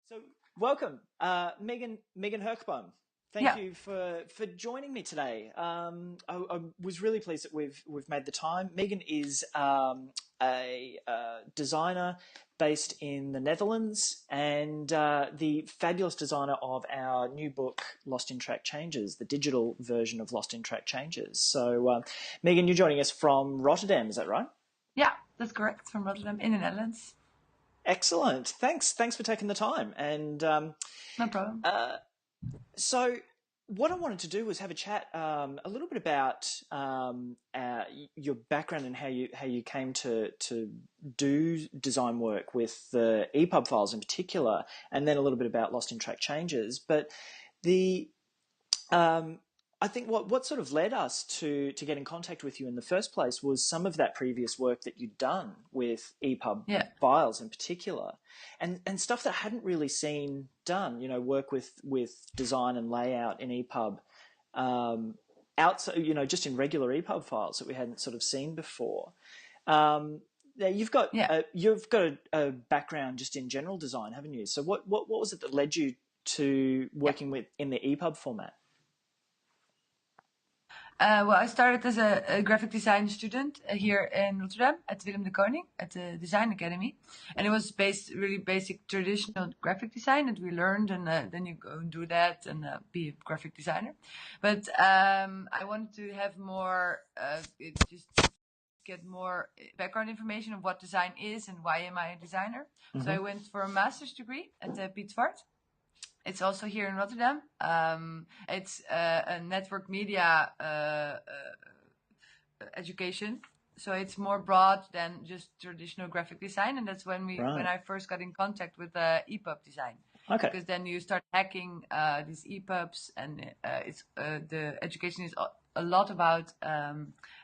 So, welcome, Megan Hoogenboom. Thank you for joining me today. I was really pleased that we've made the time. Megan is a designer based in the Netherlands and the fabulous designer of our new book, Lost in Track Changes, the digital version of Lost in Track Changes. So, Megan, you're joining us from Rotterdam, is that right? Yeah, that's correct. From Rotterdam in the Netherlands. Excellent. Thanks for taking the time. And no problem. So what I wanted to do was have a chat a little bit about your background and how you came to do design work with the EPUB files in particular, and then a little bit about Lost in Track Changes. But the I think what sort of led us to get in contact with you in the first place was some of that previous work that you'd done with EPUB files in particular, and stuff that hadn't really seen done. You know, work with design and layout in EPUB, outside, just in regular EPUB files that we hadn't sort of seen before. Now you've got a background just in general design, haven't you? So what was it that led you to working with in the EPUB format? Well, I started as a graphic design student here in Rotterdam at Willem de Koning at the Design Academy. And it was really basic traditional graphic design that we learned, and then you go and do that and be a graphic designer. But I wanted to have more, just get more background information of what design is and why am I a designer. Mm-hmm. So I went for a master's degree at Piet Zwart. It's also here in Rotterdam. It's a network media education, so it's more broad than just traditional graphic design, and that's when I first got in contact with EPUB design. Okay. Because then you start hacking these EPUBs, and the education is a lot about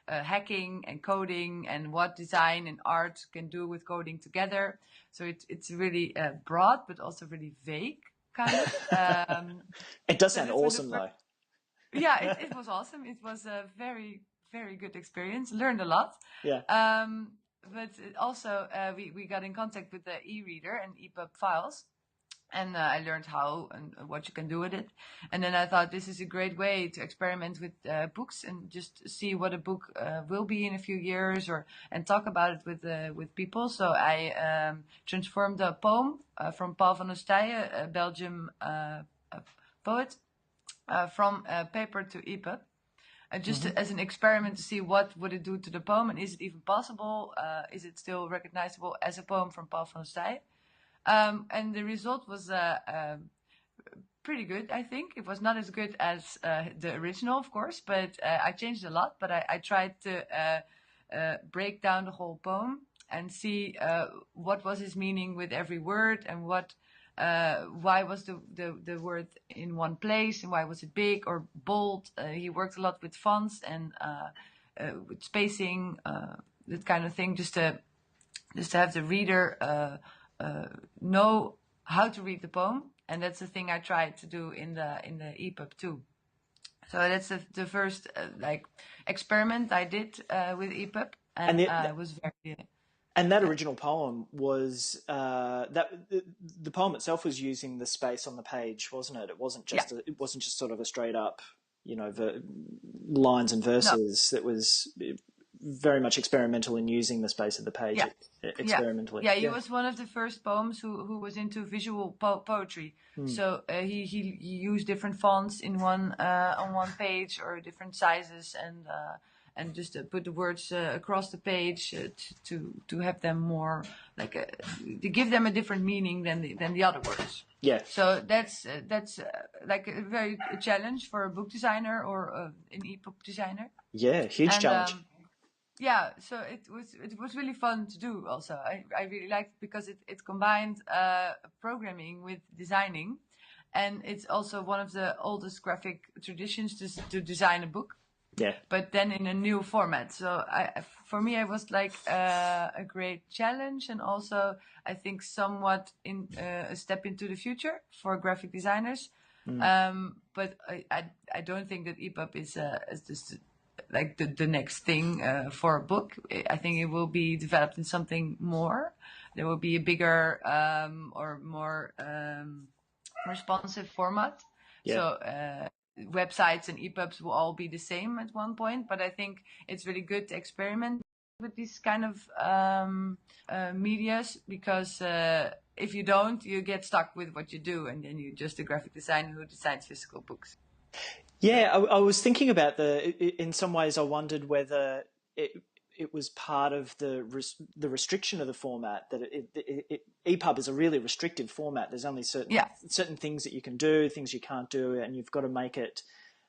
hacking and coding and what design and art can do with coding together. So it's really broad, but also really vague. Kind of. It does sound awesome, though. Yeah, it was awesome. It was a very, very good experience. Learned a lot. Yeah. But also, we got in contact with the e-reader and EPUB files. And I learned how and what you can do with it. And then I thought this is a great way to experiment with books and just see what a book will be in a few years, and talk about it with people. So I transformed a poem from Paul van Ostaaije, a Belgian poet, from paper to EPUB. Just as an experiment to see what would it do to the poem, and is it even possible? Is it still recognizable as a poem from Paul van Ostaaije? And the result was pretty good, I think. It was not as good as the original, of course, but I changed a lot. But I tried to break down the whole poem and see what was his meaning with every word, and why was the word in one place, and why was it big or bold. He worked a lot with fonts and with spacing, that kind of thing, just to have the reader know how to read the poem, and that's the thing I tried to do in the EPUB too. So that's the first experiment I did with EPUB, and it was very. And that original poem was the poem itself was using the space on the page, wasn't it? It wasn't just sort of a straight up, lines and verses. No. That was very much experimental in using the space of the page experimentally. Yeah, he was one of the first poems who was into visual poetry. So he used different fonts in on one page, or different sizes, and just put the words across the page to have them more to give them a different meaning than the other words. Yeah. So that's like a very challenge for a book designer or an EPUB designer. Yeah, huge challenge. Yeah, so it was really fun to do. Also, I really liked it because it combined programming with designing, and it's also one of the oldest graphic traditions to design a book. Yeah. But then in a new format. So for me, it was like a great challenge, and also I think somewhat a step into the future for graphic designers. But I don't think that EPUB is just like the next thing for a book. I think it will be developed in something more. there will be a bigger or more responsive format. Yeah. So websites and EPUBs will all be the same at one point, but I think it's really good to experiment with these kind of medias, because if you don't, you get stuck with what you do, and then you're just a graphic designer who designs physical books. Yeah, I was thinking about in some ways, I wondered whether it was part of the restriction of the format, that EPUB is a really restrictive format. There's only certain things that you can do, things you can't do, and you've got to make it,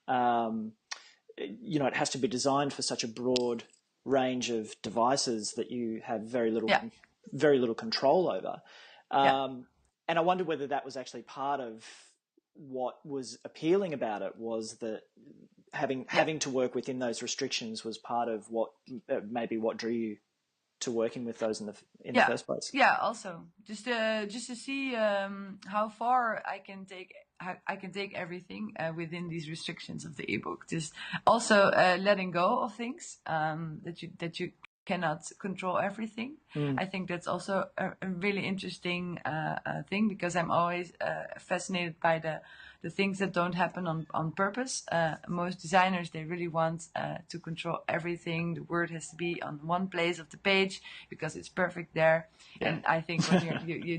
it has to be designed for such a broad range of devices that you have very little control over. And I wondered whether that was actually part of what was appealing about it, was that having to work within those restrictions was part of what maybe what drew you to working with those in the first place. Yeah, also just to see how far I can take everything within these restrictions of the ebook. Just also letting go of things that you cannot control everything. I think that's also a really interesting thing, because I'm always fascinated by the things that don't happen on purpose. Most designers, they really want to control everything. The word has to be on one place of the page because it's perfect there. Yeah. And I think when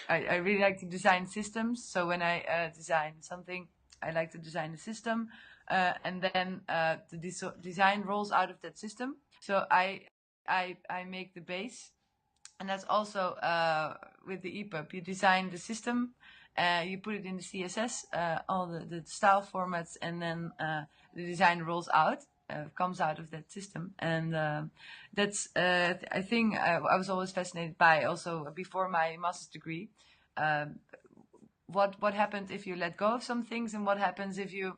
I really like to design systems. So when I design something, I like to design a system, and then the design rolls out of that system. So I make the base, and that's also with the EPUB. You design the system, you put it in the CSS, all the style formats, and then the design rolls out, comes out of that system. And that's I think I was always fascinated by, also before my master's degree, what happens if you let go of some things, and what happens if you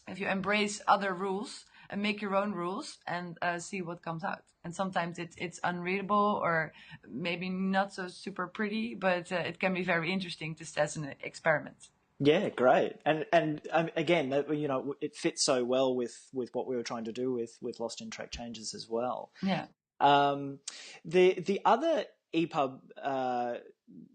embrace other rules and make your own rules and see what comes out. And sometimes it's unreadable, or maybe not so super pretty, but it can be very interesting just as an experiment. Yeah, great. And again, it fits so well with what we were trying to do with Lost in Track Changes as well. Yeah. The other EPUB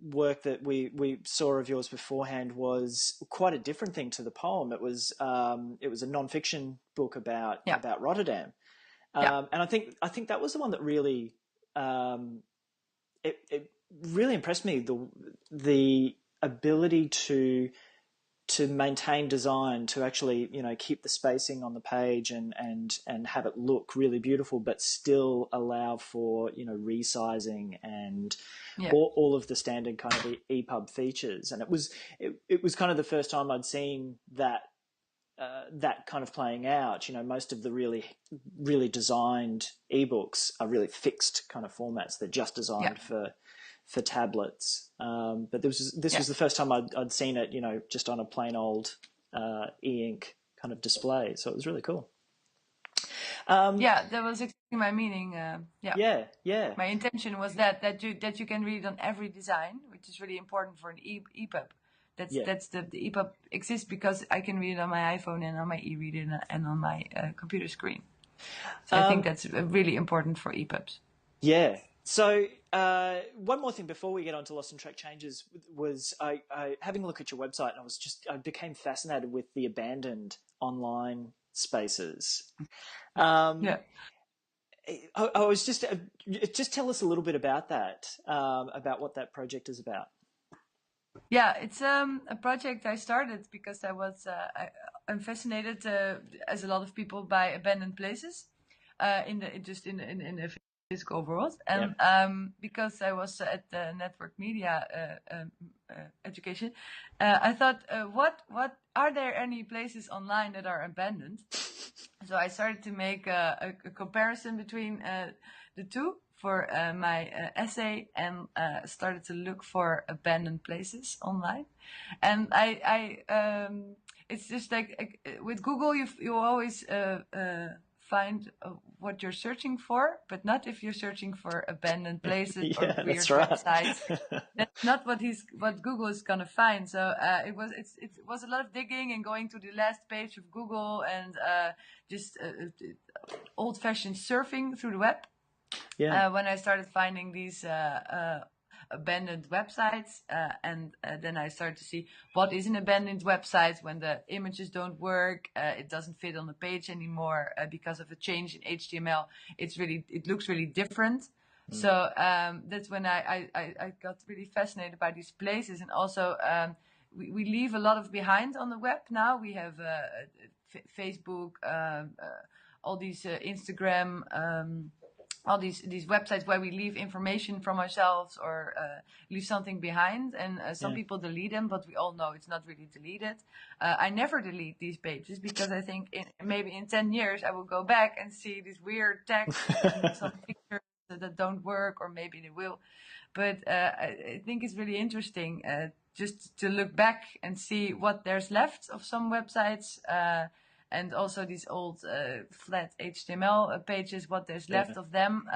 work that we saw of yours beforehand was quite a different thing to the poem. It was a non-fiction book about Rotterdam, and I think that was the one that really it really impressed me, the ability to maintain design, to actually keep the spacing on the page and have it look really beautiful, but still allow for resizing and all of the standard kind of EPUB features. And it was kind of the first time I'd seen that kind of playing out. Most of the really designed ebooks are really fixed kind of formats. They're just designed for tablets. But this was the first time I'd seen it, just on a plain old e-ink kind of display. So it was really cool. That was exactly my meaning. Yeah. My intention was that you can read on every design, which is really important for an EPUB. That's the EPUB exists because I can read it on my iPhone and on my e-reader and on my computer screen. So I think that's really important for EPUBs. Yeah. So one more thing before we get on to Lost in Track Changes was I having a look at your website, and I became fascinated with the abandoned online spaces. I was just tell us a little bit about that, about what that project is about. Yeah, it's a project I started because I'm fascinated, as a lot of people, by abandoned places in the physical world, and because I was at the network media education, I thought, what are there any places online that are abandoned? So I started to make a comparison between the two for my essay, and started to look for abandoned places online. And I it's just like with Google, you always find what you're searching for, but not if you're searching for abandoned places or weird websites. That's not what Google is gonna find. So it was a lot of digging and going to the last page of Google, and just old-fashioned surfing through the web. When I started finding these abandoned websites, and then I started to see what is an abandoned website when the images don't work, it doesn't fit on the page anymore because of a change in HTML. It looks really different. So that's when I got really fascinated by these places, and also we leave a lot of behind on the web now. We have Facebook, all these Instagram, all these websites where we leave information from ourselves or leave something behind, and some people delete them, but we all know it's not really deleted. I never delete these pages because I think maybe in 10 years I will go back and see this weird text and some pictures that don't work, or maybe they will. But I think it's really interesting just to look back and see what there's left of some websites, and also these old flat HTML pages, what there's left of them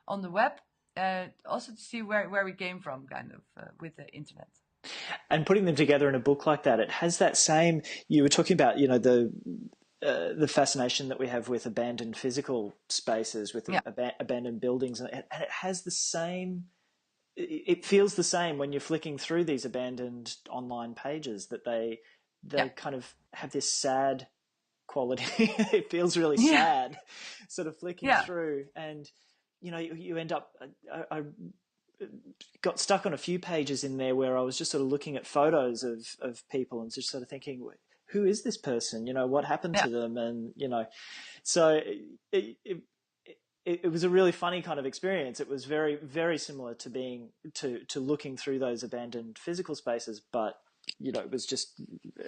on the web. Also to see where we came from, kind of, with the internet. And putting them together in a book like that, it has that same, you were talking about, the fascination that we have with abandoned physical spaces, with abandoned buildings, and it has the same, it feels the same when you're flicking through these abandoned online pages, that they kind of have this sad quality. It feels really sad, sort of flicking through, and you end up. I got stuck on a few pages in there where I was just sort of looking at photos of people and just sort of thinking, who is this person? What happened to them? And so it was a really funny kind of experience. It was very, very similar to looking through those abandoned physical spaces, but it was just,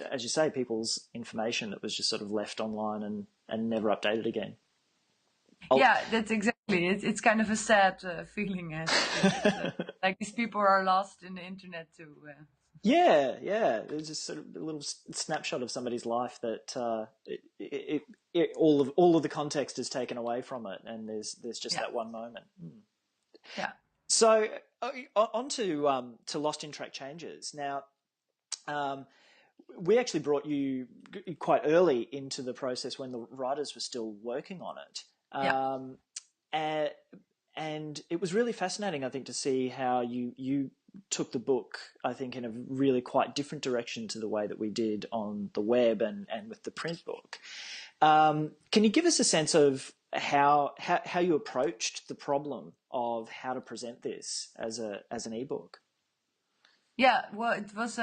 as you say, people's information that was just sort of left online and never updated again. Yeah, that's exactly. It's kind of a sad feeling. Like these people are lost in the internet too. Yeah. It's just sort of a little snapshot of somebody's life that all of the context is taken away from it, and there's just that one moment. Yeah. So on to Lost in Track Changes. Now, we actually brought you quite early into the process when the writers were still working on it. And it was really fascinating, I think, to see how you took the book, I think, in a really quite different direction to the way that we did on the web and with the print book. Can you give us a sense of how you approached the problem of how to present this as an ebook? Yeah, well, it was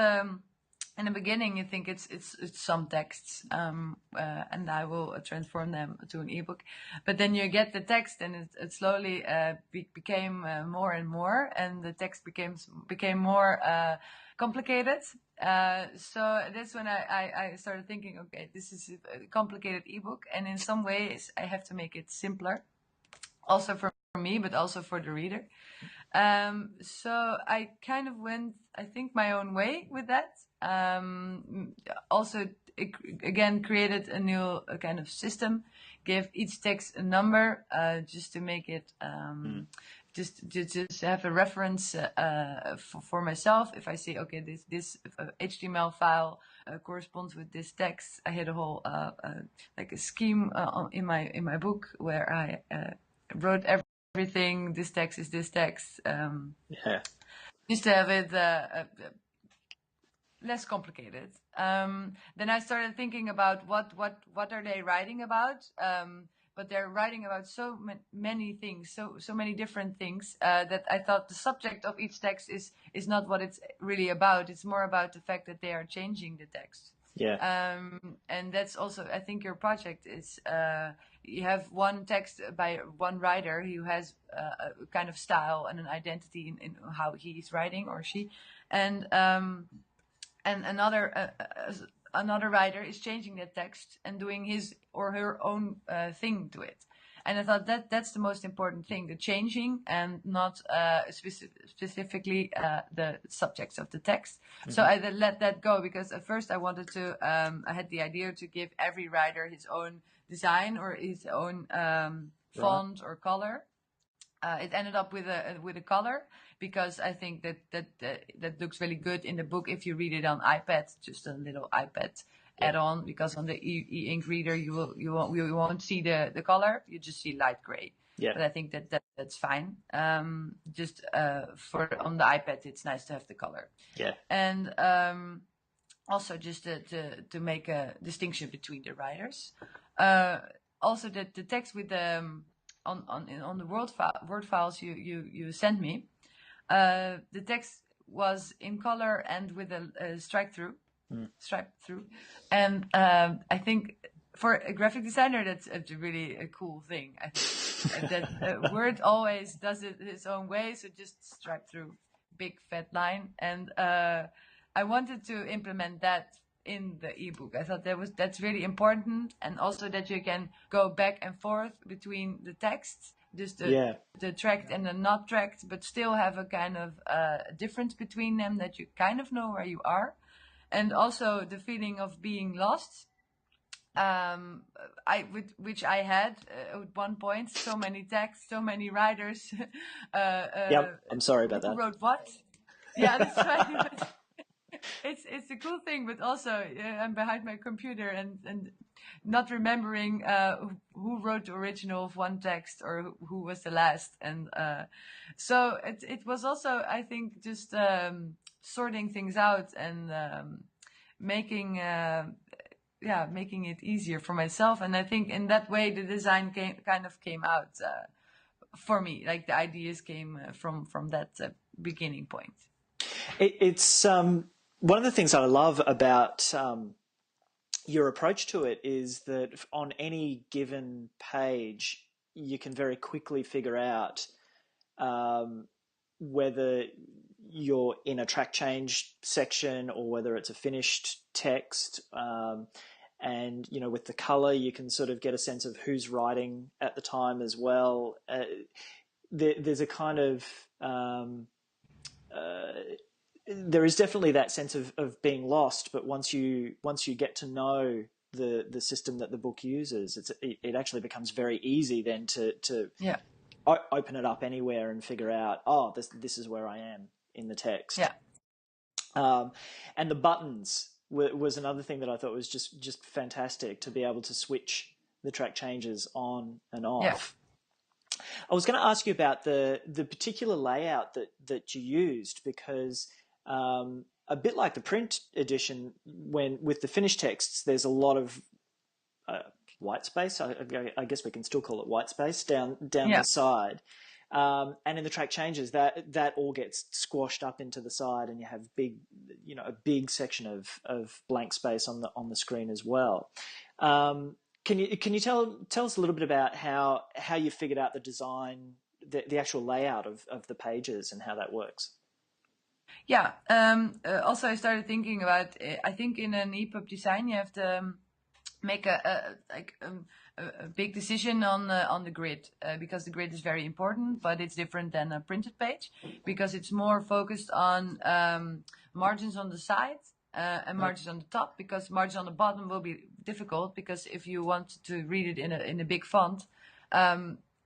in the beginning, I think it's some texts, and I will transform them to an ebook. But then you get the text, and it slowly became more and more, and the text became more complicated. So that's when I started thinking, okay, this is a complicated ebook, and in some ways I have to make it simpler, also for me, but also for the reader. So I kind of went, I think, my own way with that. Also, again, created a new kind of system, gave each text a number, just to make it, just have a reference for myself. If I say, okay, this HTML file corresponds with this text, I had a whole like a scheme in my book where I wrote everything. This text is this text. Just to have it less complicated. Then I started thinking about what are they writing about? But they're writing about so many things, so many different things, that I thought the subject of each text is not what it's really about. It's more about the fact that they are changing the text. Yeah. And that's also, I think, your project is you have one text by one writer who has a kind of style and an identity in how he's writing, or she, and another writer is changing that text and doing his or her own thing to it. And I thought that's the most important thing, the changing, and not specifically the subjects of the text. Mm-hmm. So I then let that go, because at first I wanted to, I had the idea to give every writer his own design or his own font or color. It ended up with a color, because I think that looks really good in the book if you read it on iPad, just a little iPad add-on, because on the e-ink reader you won't see the color, you just see light gray. Yeah. but I think that's fine. Just for on the iPad, it's nice to have the color. Yeah. And also just to make a distinction between the writers. Also, the text with the on the Word files you sent me, the text was in color and with a stripe through, and I think for a graphic designer that's really a cool thing. I think that Word always does it its own way, so just stripe through, big fat line, and I wanted to implement that in the ebook. I thought that's really important, and also that you can go back and forth between the texts, just the tracked and the not tracked, but still have a kind of difference between them, that you kind of know where you are, and also the feeling of being lost. Which I had at one point, so many texts, so many writers. I'm sorry about that. Who wrote what? Yeah, that's right. It's a cool thing, but also I'm behind my computer and not remembering who wrote the original of one text or who was the last, and so it was also, I think, just sorting things out and making it easier for myself. And I think in that way the design came out for me, like the ideas came from that beginning point. It's one of the things I love about your approach to it is that on any given page, you can very quickly figure out whether you're in a track change section or whether it's a finished text. And, you know, with the color, you can sort of get a sense of who's writing at the time as well. There's a kind of... there is definitely that sense of being lost, but once you get to know the system that the book uses, it actually becomes very easy then to open it up anywhere and figure out, oh, this is where I am in the text. Yeah. And the buttons was another thing that I thought was just fantastic, to be able to switch the track changes on and off. Yeah. I was going to ask you about the particular layout that you used, because a bit like the print edition, when with the finished texts, there's a lot of white space. I guess we can still call it white space down the side. And in the track changes, that all gets squashed up into the side, and you have a big section of blank space on the screen as well. Can you tell us a little bit about how you figured out the design, the actual layout of the pages and how that works? Yeah. Also, I started thinking about, I think in an EPUB design, you have to make a big decision on the grid, because the grid is very important, but it's different than a printed page, because it's more focused on margins on the side and margins on the top, because margins on the bottom will be difficult, because if you want to read it in a big font,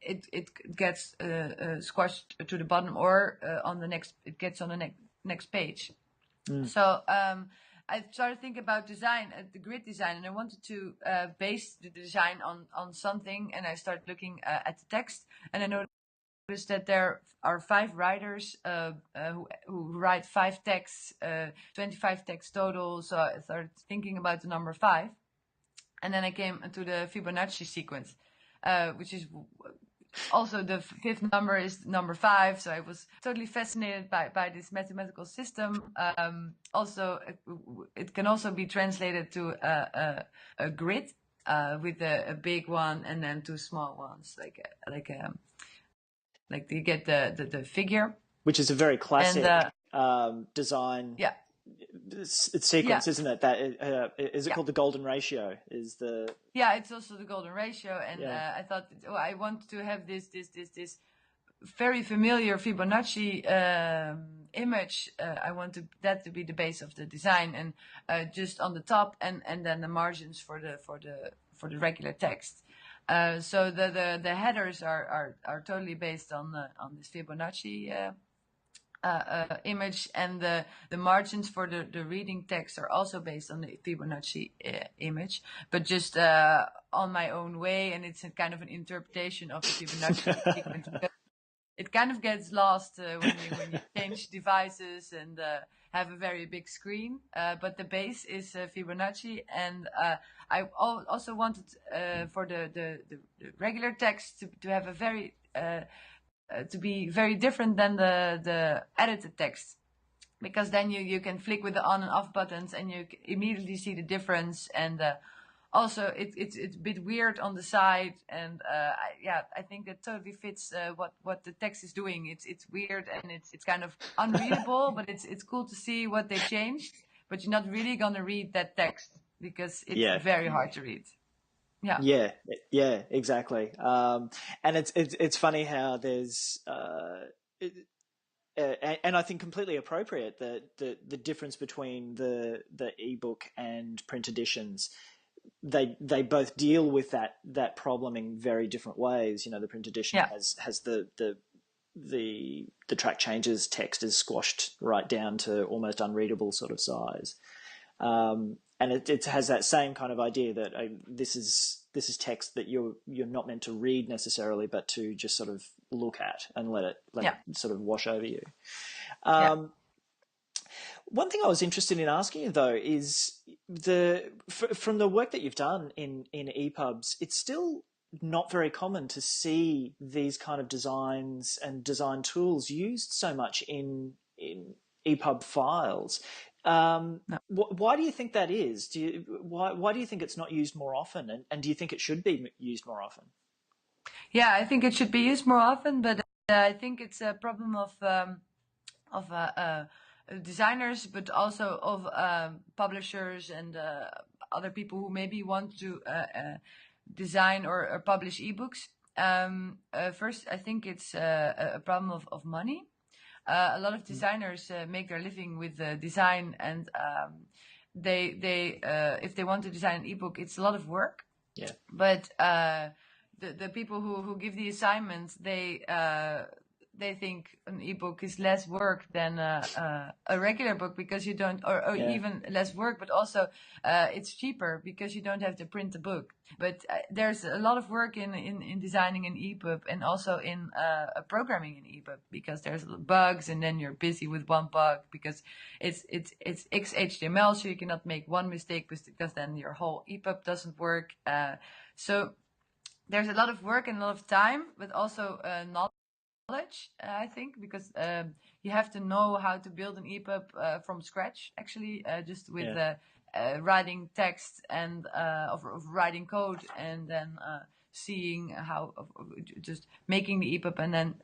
it gets squashed to the bottom, or it gets on the next page. So I started thinking about design, the grid design, and I wanted to base the design on something. And I started looking at the text, and I noticed that there are 5 writers who write 5 texts, 25 texts total. So I started thinking about the number 5, and then I came to the Fibonacci sequence, which is also the 5th number is number 5. So I was totally fascinated by this mathematical system. Also, it can also be translated to a grid with a big one and then 2 small ones, like you get the figure, which is a very classic design. Yeah. Sequence, isn't it? That is it called the golden ratio? Is the it's also the golden ratio, and I thought, I want to have this very familiar Fibonacci image. I want that to be the base of the design, and just on the top, and then the margins for the regular text. So the headers are totally based on this Fibonacci image, and the margins for the reading text are also based on the Fibonacci image, but just on my own way, and it's a kind of an interpretation of the Fibonacci sequence. It kind of gets lost when you change devices and have a very big screen. But the base is Fibonacci, and I also wanted for the regular text to have a very to be very different than the edited text, because then you can flick with the on and off buttons and you immediately see the difference. And also it's a bit weird on the side, and I think that totally fits what the text is doing. It's weird and it's kind of unreadable, but it's cool to see what they changed. But you're not really gonna read that text because it's very hard to read. Yeah, exactly. And it's funny how there's and I think completely appropriate that the difference between the ebook and print editions, they both deal with that problem in very different ways. You know, the print edition has the track changes text is squashed right down to almost unreadable sort of size. And it has that same kind of idea that this is text that you're not meant to read necessarily, but to just sort of look at and let it sort of wash over you. One thing I was interested in asking you though is from the work that you've done in EPUBs, it's still not very common to see these kind of designs and design tools used so much in EPUB files. Why do you think that is? Why do you think it's not used more often? And do you think it should be used more often? Yeah, I think it should be used more often, but I think it's a problem of designers, but also of publishers and other people who maybe want to design or publish ebooks. First, I think it's a problem of money. A lot of designers make their living with design, and they if they want to design an ebook, it's a lot of work. Yeah. But the people who give the assignments, they think an ebook is less work than a regular book, because you don't, or even less work, but also it's cheaper because you don't have to print the book. But there's a lot of work in designing an EPUB, and also in programming an EPUB, because there's bugs, and then you're busy with one bug because it's XHTML, so you cannot make one mistake because then your whole EPUB doesn't work. So there's a lot of work and a lot of time, but also knowledge, I think, because you have to know how to build an EPUB from scratch, actually, just with writing text and of writing code, and then seeing how just making the EPUB, and then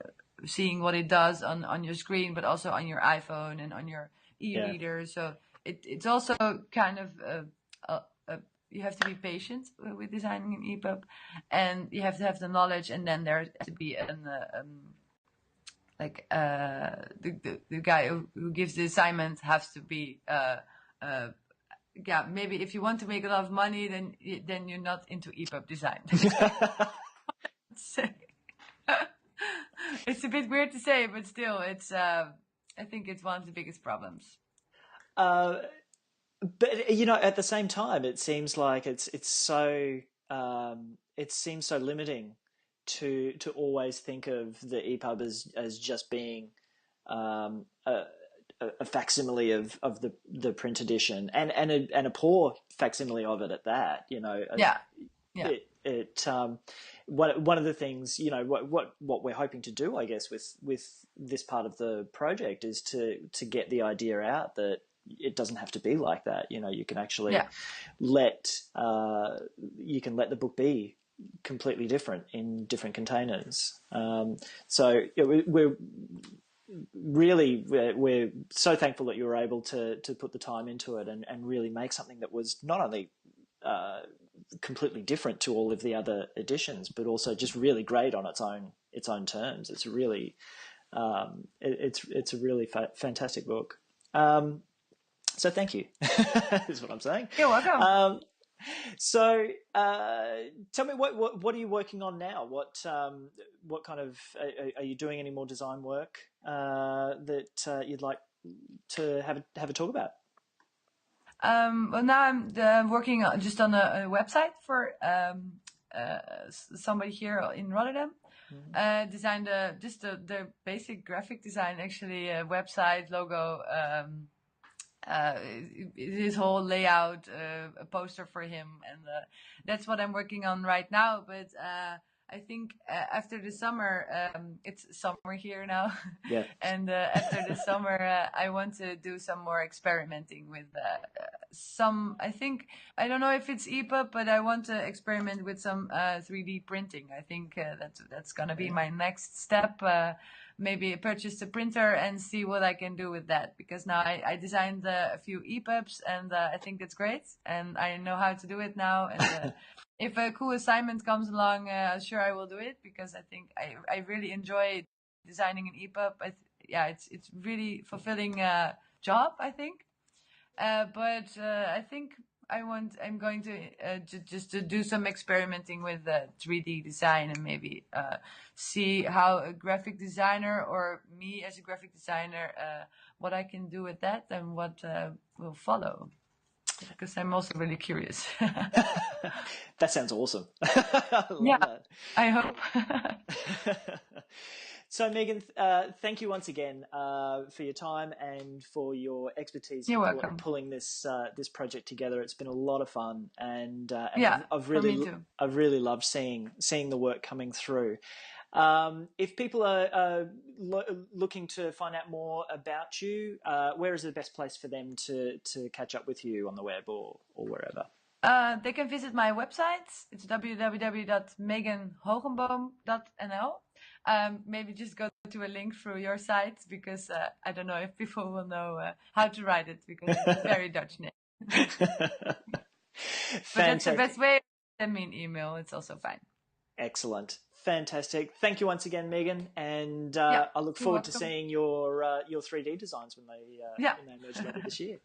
seeing what it does on your screen, but also on your iPhone and on your e-reader. So it's also kind of you have to be patient with designing an EPUB, and you have to have the knowledge, and then there has to be the guy who gives the assignment has to be maybe if you want to make a lot of money, then you're not into EPUB design. It's a bit weird to say, but still, it's I think it's one of the biggest problems. But you know, at the same time, it seems like it's so it seems so limiting to always think of the EPUB as just being a facsimile of the print edition, and a poor facsimile of it at that. You know, one of the things, you know, what we're hoping to do, I guess, with this part of the project is to get the idea out that it doesn't have to be like that. You know, you can actually let the book be completely different in different containers. So we're so thankful that you were able to put the time into it and really make something that was not only completely different to all of the other editions, but also just really great on its own terms. It's really it's a really fantastic book. So thank you, is what I'm saying. You're welcome. So, tell me what are you working on now? What kind of are you doing any more design work that you'd like to have a talk about? Well, now I'm working just on a website for somebody here in Rotterdam. Designed the basic graphic design, actually, website, logo, his whole layout, a poster for him, and that's what I'm working on right now. But I think after the summer, it's summer here now, Yeah. and after the summer, I want to do some more experimenting with some. I don't know if it's EPUB, but I want to experiment with some 3D printing. I think that's gonna be my next step. Maybe purchase a printer and see what I can do with that, because now I designed a few EPUBs, and I think that's great, and I know how to do it now. And if a cool assignment comes along, sure, I will do it, because I think I really enjoy designing an EPUB. It's really fulfilling job, I think. But I think I'm going to just to do some experimenting with 3D design, and maybe see how a graphic designer, or me as a graphic designer, what I can do with that, and what will follow. Because I'm also really curious. That sounds awesome. I love that. I hope. So, Megan, thank you once again for your time and for your expertise. You're welcome. Pulling this project together. It's been a lot of fun, and yeah, I've for me too. really loved seeing the work coming through. If people are looking to find out more about you, where is the best place for them to catch up with you on the web or wherever? They can visit my website. It's www.meganhoogenboom.nl. Maybe just go to a link through your site, because I don't know if people will know how to write it, because it's a very Dutch name. But that's the best way. Send me an email. It's also fine. Excellent. Fantastic. Thank you once again, Megan. And I look forward to seeing your 3D designs when they emerge later this year.